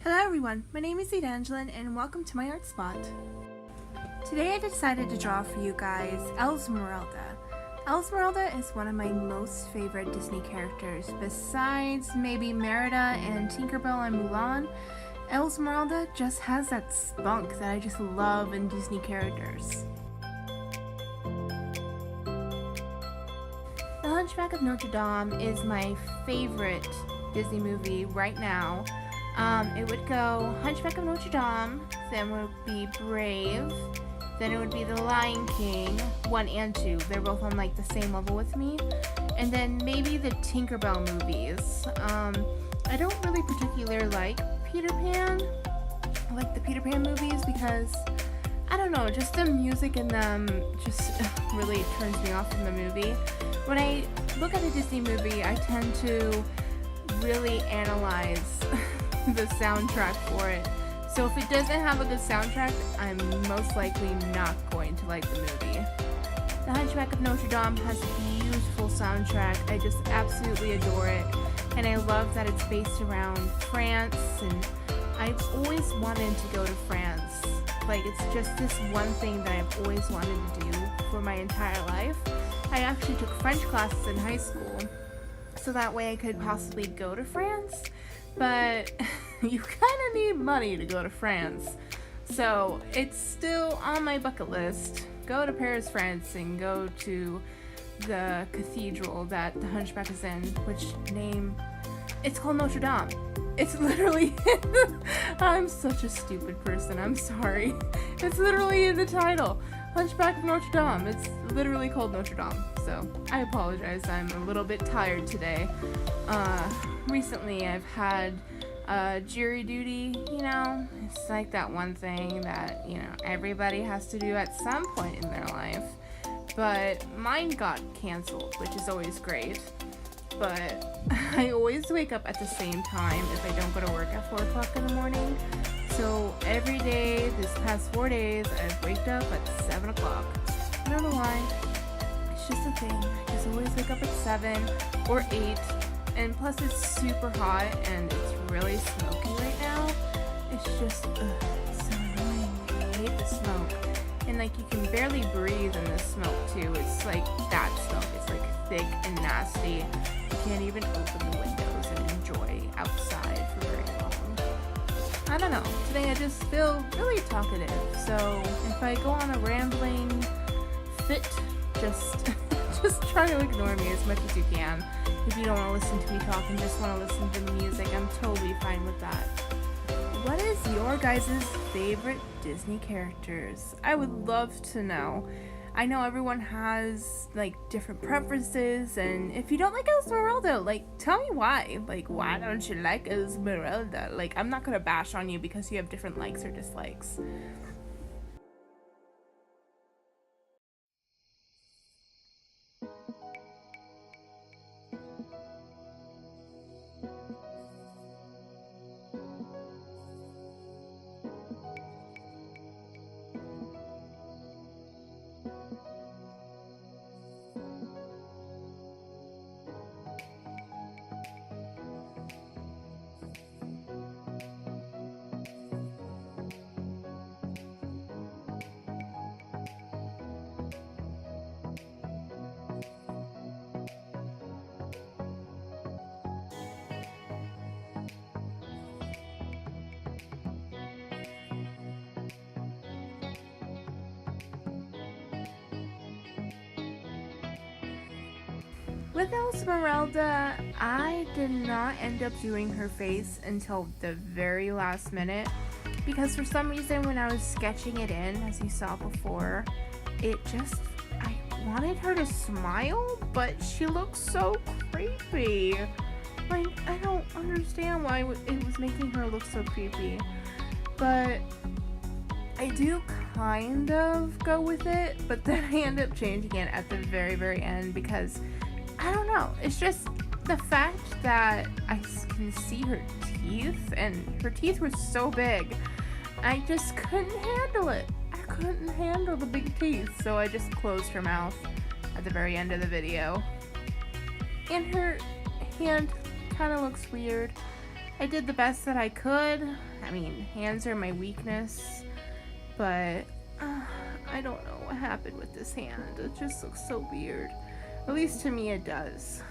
Hello everyone, my name is Evangeline and welcome to my art spot. Today I decided to draw for you guys Esmeralda. Esmeralda is one of my most favorite Disney characters. Besides maybe Merida and Tinkerbell and Mulan, Esmeralda just has that spunk that I just love in Disney characters. The Hunchback of Notre Dame is my favorite Disney movie right now. It would go Hunchback of Notre Dame, then would be Brave, then it would be The Lion King, 1 and 2. They're both on like the same level with me. And then maybe the Tinkerbell movies. I don't really particularly like Peter Pan. I like the Peter Pan movies because, I don't know, just the music in them just really turns me off from the movie. When I look at a Disney movie, I tend to really analyze the soundtrack for it. So if it doesn't have a good soundtrack, I'm most likely not going to like the movie. The Hunchback of Notre Dame has a beautiful soundtrack. I just absolutely adore it. And I love that it's based around France, and I've always wanted to go to France. Like, it's just this one thing that I've always wanted to do for my entire life. I actually took French classes in high school, so that way I could possibly go to France. But you kind of need money to go to France. So it's still on my bucket list. Go to Paris, France, and go to the cathedral that the Hunchback is in, it's called Notre Dame. It's literally, I'm such a stupid person, I'm sorry. It's literally in the title, Hunchback of Notre Dame. It's literally called Notre Dame. So I apologize, I'm a little bit tired today. Recently I've had jury duty, it's like that one thing that, everybody has to do at some point in their life. But mine got canceled, which is always great. But I always wake up at the same time if I don't go to work at 4 o'clock in the morning. So every day, this past 4 days, I've waked up at 7 o'clock. I don't know why. It's just a thing. I just always wake up at 7 or 8. And plus it's super hot and it's really smoky right now. It's just, it's so annoying. I hate the smoke. And like, you can barely breathe in the smoke too. It's like that smoke. It's like thick and nasty. You can't even open the windows and enjoy outside for very long. I don't know. Today I just feel really talkative. So if I go on a rambling fit, just try to ignore me as much as you can. If you don't want to listen to me talk and just want to listen to the music, I'm totally fine with that. What is your guys' favorite Disney characters? I would love to know. I know everyone has like different preferences, and if you don't like Esmeralda, like, tell me why. Like, why don't you like Esmeralda? Like, I'm not gonna bash on you because you have different likes or dislikes. With Esmeralda, I did not end up doing her face until the very last minute because for some reason when I was sketching it in, as you saw before, I wanted her to smile, but she looks so creepy. Like, I don't understand why it was making her look so creepy. But I do kind of go with it, but then I end up changing it at the very, very end because I don't know. It's just the fact that I can see her teeth, and her teeth were so big. I just couldn't handle it. I couldn't handle the big teeth, so I just closed her mouth at the very end of the video. And her hand kind of looks weird. I did the best that I could. I mean, hands are my weakness, but I don't know what happened with this hand. It just looks so weird. At least to me it does.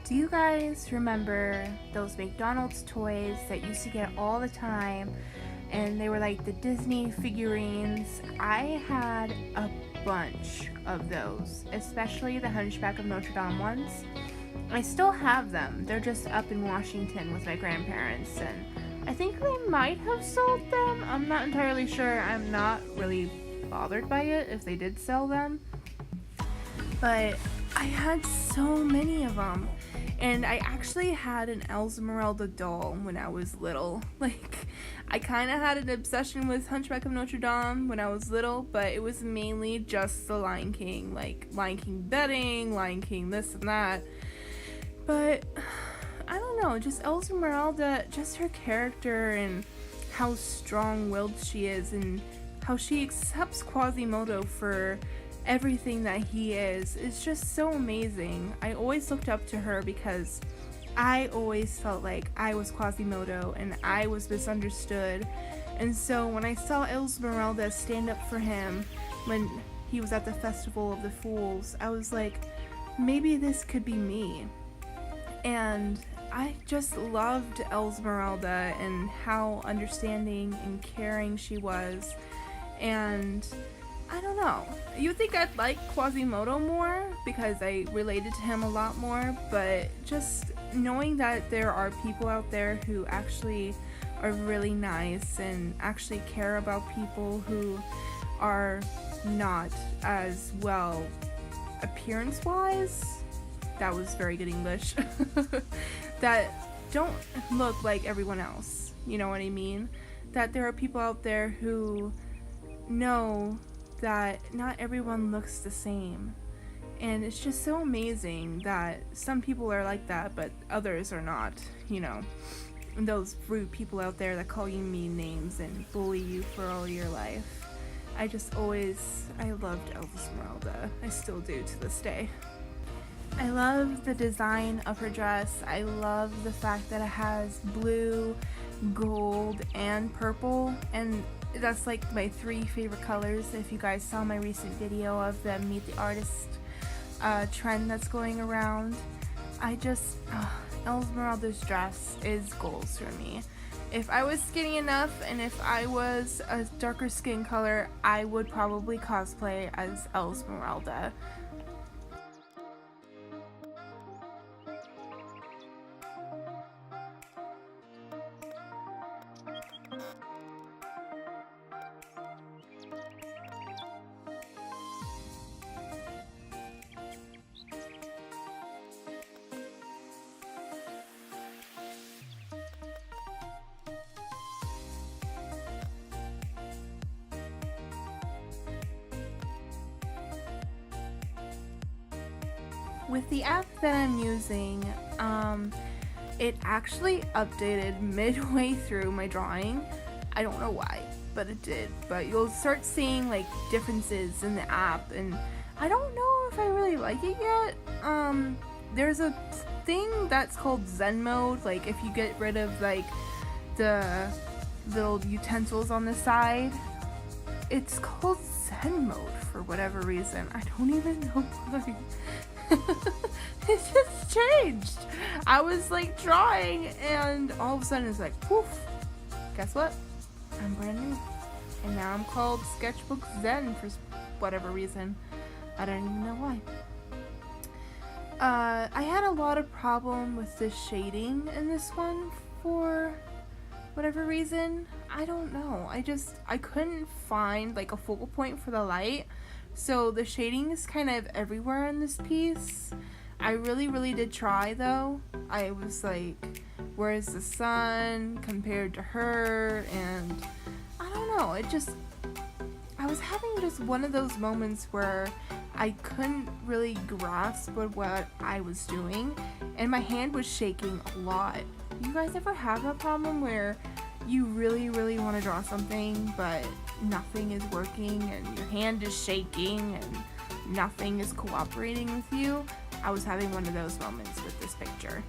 Do you guys remember those McDonald's toys that used to get all the time, and they were like the Disney figurines? I had a bunch of those, especially the Hunchback of Notre Dame ones. I still have them. They're just up in Washington with my grandparents, and I think they might have sold them. I'm not entirely sure. I'm not really bothered by it if they did sell them. But I had so many of them. And I actually had an Esmeralda doll when I was little. Like, I kind of had an obsession with Hunchback of Notre Dame when I was little, but it was mainly just the Lion King. Like, Lion King bedding, Lion King this and that. But, I don't know, just Esmeralda, just her character and how strong-willed she is and how she accepts Quasimodo for everything that he is. It's just so amazing. I always looked up to her because I always felt like I was Quasimodo and I was misunderstood. And so when I saw Esmeralda stand up for him when he was at the Festival of the Fools, I was like, maybe this could be me. And I just loved Esmeralda and how understanding and caring she was. And I don't know. You'd think I'd like Quasimodo more because I related to him a lot more, but just knowing that there are people out there who actually are really nice and actually care about people who are not as well appearance-wise, that was very good English, that don't look like everyone else, you know what I mean? That there are people out there who know that not everyone looks the same, and it's just so amazing that some people are like that but others are not, you know, and those rude people out there that call you mean names and bully you for all your life. I loved Esmeralda. I still do to this day. I love the design of her dress. I love the fact that it has blue, gold, and purple, and that's like my 3 favorite colors. If you guys saw my recent video of the Meet the Artist trend that's going around, Esmeralda's dress is goals for me. If I was skinny enough and if I was a darker skin color, I would probably cosplay as Esmeralda. With the app that I'm using, it actually updated midway through my drawing. I don't know why, but it did. But you'll start seeing like differences in the app, and I don't know if I really like it yet. There's a thing that's called Zen mode. Like if you get rid of like the little utensils on the side, it's called Zen mode for whatever reason. I don't even know why. It just changed. I was like drawing and all of a sudden it's like poof, guess what, I'm brand new, and now I'm called Sketchbook Zen for whatever reason. I don't even know why. I had a lot of problem with the shading in this one for whatever reason. I don't know, I couldn't find like a focal point for the light. So the shading is kind of everywhere in this piece. I really did try though. I was like, where's the sun compared to her? And I don't know, I was having just one of those moments where I couldn't really grasp what I was doing, and my hand was shaking a lot. You guys ever have a problem where you really, really want to draw something, but nothing is working and your hand is shaking and nothing is cooperating with you. I was having one of those moments with this picture.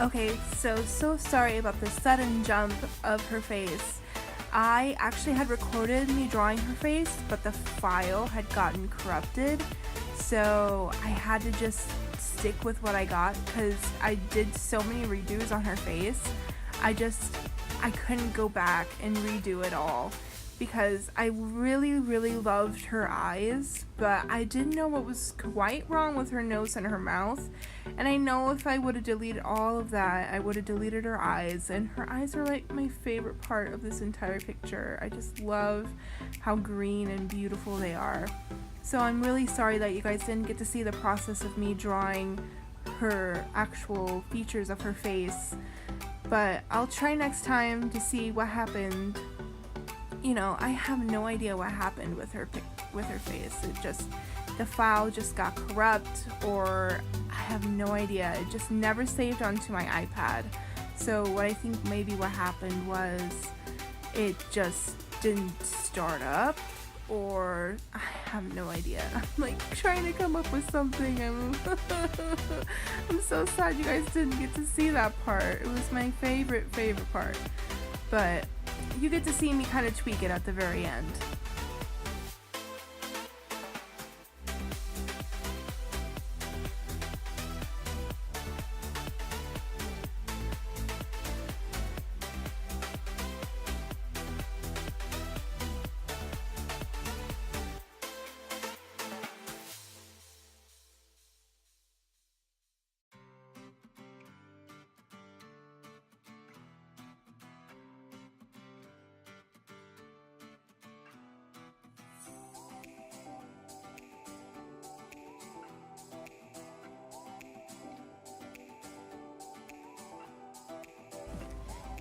Okay, so sorry about the sudden jump of her face. I actually had recorded me drawing her face, but the file had gotten corrupted, so I had to just stick with what I got because I did so many redos on her face. I couldn't go back and redo it all because I really, really loved her eyes, but I didn't know what was quite wrong with her nose and her mouth. And I know if I would have deleted all of that, I would have deleted her eyes, and her eyes are like my favorite part of this entire picture. I just love how green and beautiful they are. So I'm really sorry that you guys didn't get to see the process of me drawing her actual features of her face, but I'll try next time to see what happened. You know, I have no idea what happened with her face. The file just got corrupt, or I have no idea. It just never saved onto my iPad. So what I think maybe what happened was it just didn't start up, or I have no idea. I'm like trying to come up with something. I'm so sad you guys didn't get to see that part. It was my favorite part. But you get to see me kind of tweak it at the very end.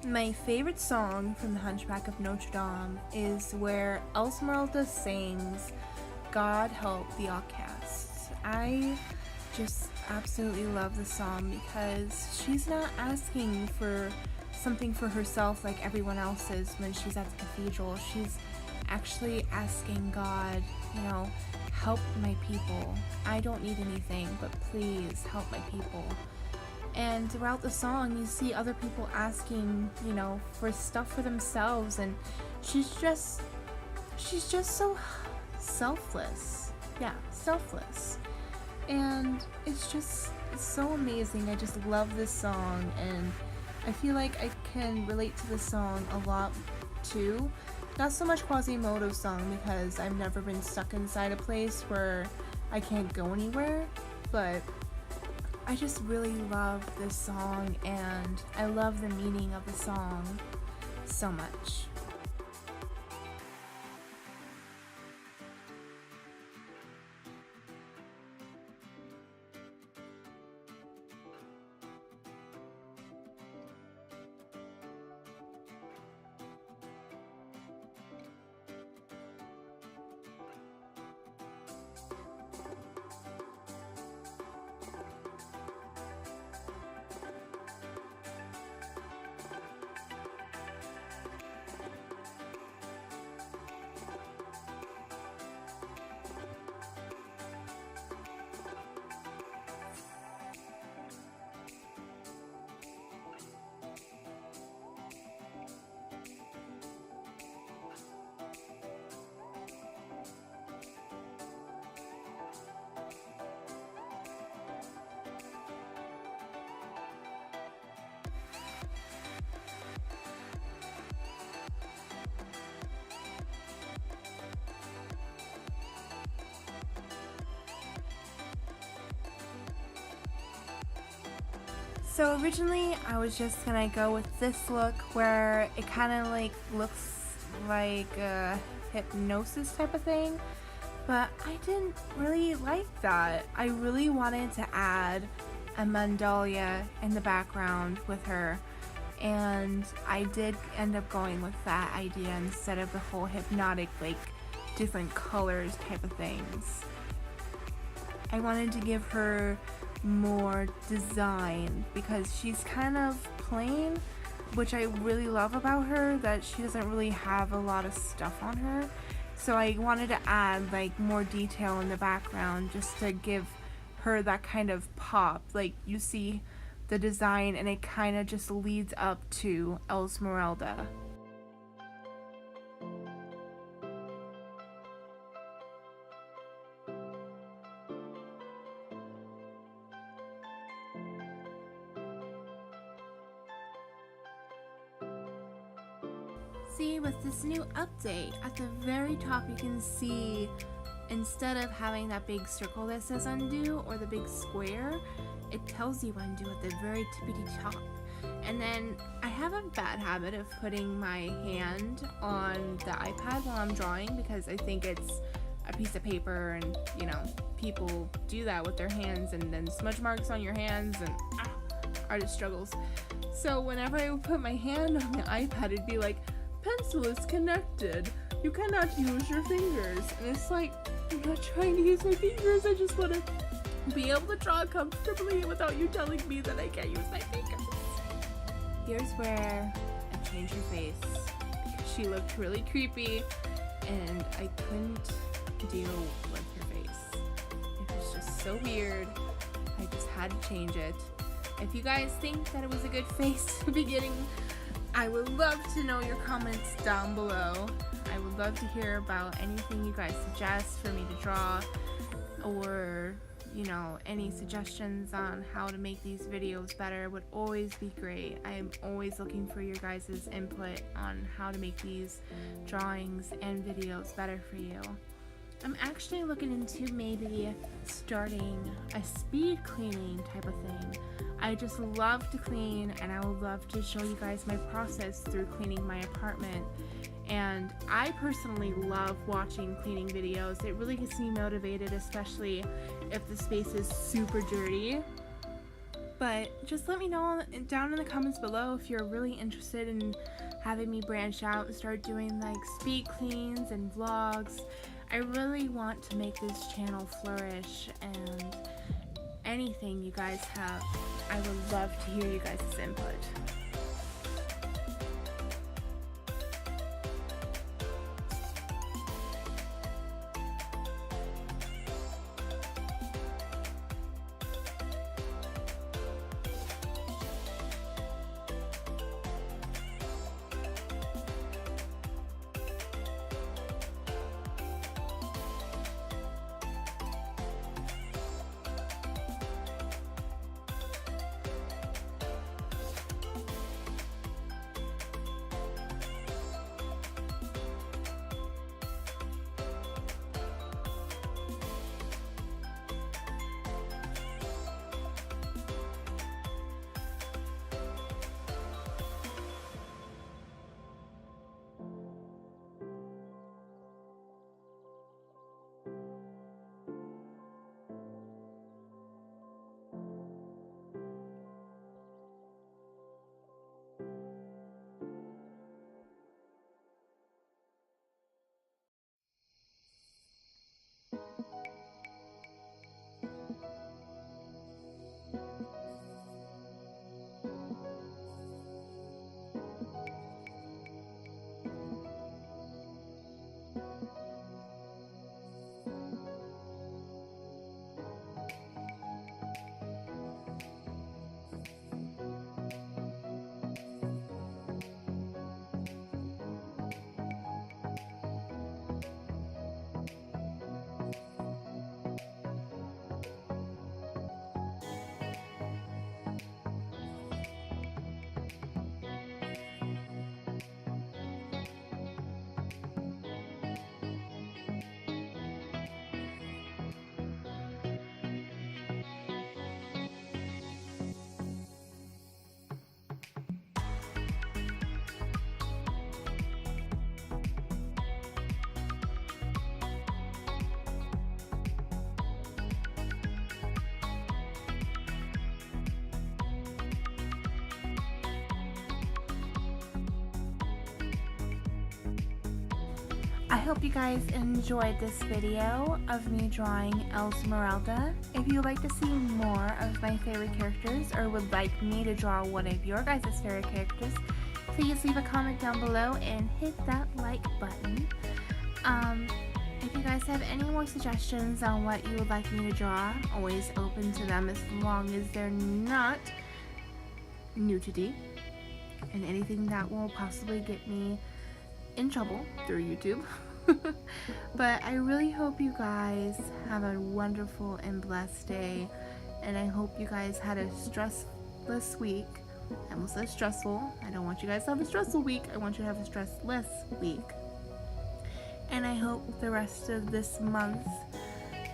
My favorite song from The Hunchback of Notre Dame is where Esmeralda sings "God Help the Outcasts." I just absolutely love the song because she's not asking for something for herself like everyone else is when she's at the cathedral. She's actually asking God, you know, help my people. I don't need anything, but please help my people. And throughout the song, you see other people asking, you know, for stuff for themselves, and she's just so selfless. Yeah, selfless. And it's so amazing. I just love this song, and I feel like I can relate to this song a lot too. Not so much Quasimodo's song because I've never been stuck inside a place where I can't go anywhere, but I just really love this song, and I love the meaning of the song so much. So originally I was just gonna go with this look where it kind of like looks like a hypnosis type of thing, but I didn't really like that. I really wanted to add a mandala in the background with her, and I did end up going with that idea instead of the whole hypnotic, like, different colors type of things. I wanted to give her more design because she's kind of plain, which I really love about her, that she doesn't really have a lot of stuff on her. So I wanted to add like more detail in the background just to give her that kind of pop. Like, you see the design and it kind of just leads up to Esmeralda. See, with this new update, at the very top you can see, instead of having that big circle that says undo or the big square, it tells you undo at the very tippity top. And then I have a bad habit of putting my hand on the iPad while I'm drawing because I think it's a piece of paper, and you know, people do that with their hands and then smudge marks on your hands, and artist struggles. So whenever I would put my hand on the iPad, it'd be like, pencil is connected, you cannot use your fingers. And it's like, I'm not trying to use my fingers, I just want to be able to draw comfortably without you telling me that I can't use my fingers. Here's where I changed her face because she looked really creepy and I couldn't deal with her face. It was just so weird. I just had to change it. If you guys think that it was a good face to be getting, I would love to know your comments down below. I would love to hear about anything you guys suggest for me to draw, or you know, any suggestions on how to make these videos better would always be great. I am always looking for your guys' input on how to make these drawings and videos better for you. I'm actually looking into maybe starting a speed cleaning type of thing. I just love to clean, and I would love to show you guys my process through cleaning my apartment. And I personally love watching cleaning videos. It really gets me motivated, especially if the space is super dirty. But just let me know down in the comments below if you're really interested in having me branch out and start doing like speed cleans and vlogs. I really want to make this channel flourish, and anything you guys have, I would love to hear you guys' input. I hope you guys enjoyed this video of me drawing Esmeralda. If you would like to see more of my favorite characters or would like me to draw one of your guys' favorite characters, please leave a comment down below and hit that like button. If you guys have any more suggestions on what you would like me to draw, always open to them as long as they're not nudity and anything that will possibly get me in trouble through YouTube. But I really hope you guys have a wonderful and blessed day, and I hope you guys had a stressless week. I almost said stressful. I don't want you guys to have a stressful week. I want you to have a stressless week. And I hope the rest of this month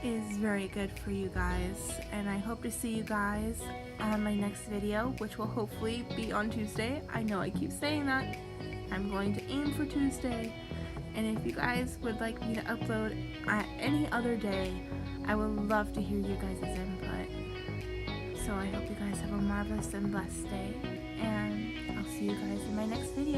is very good for you guys. And I hope to see you guys on my next video, which will hopefully be on Tuesday. I know I keep saying that. I'm going to aim for Tuesday. And if you guys would like me to upload at any other day, I would love to hear you guys' input. So I hope you guys have a marvelous and blessed day. And I'll see you guys in my next video.